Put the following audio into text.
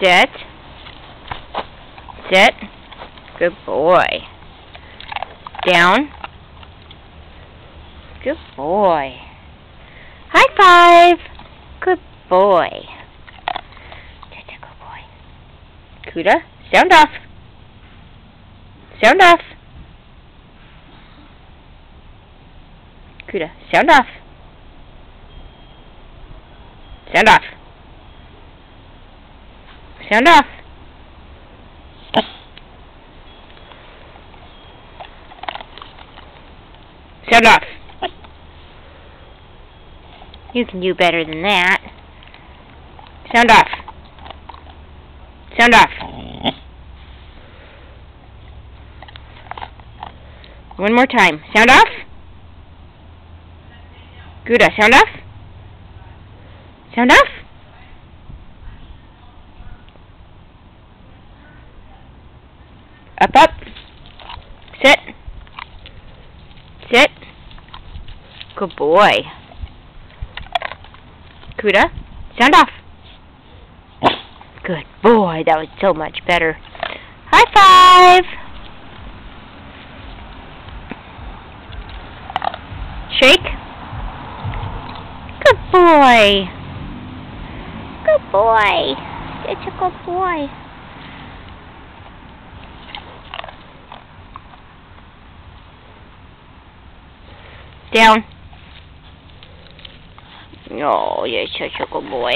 Sit. Sit. Good boy. Down. Good boy. High five. Good boy. That's a good boy. Cuda, sound off. Sound off. Cuda, sound off. Sound off. Sound off. Sound off. You can do better than that. Sound off. Sound off. One more time. Sound off. Good. Sound off. Sound off. Up, up. Sit. Sit. Good boy. Cuda, sound off. Good boy. That was so much better. High five. Shake. Good boy. Good boy. It's a good boy. Down. Oh, you're such a good boy.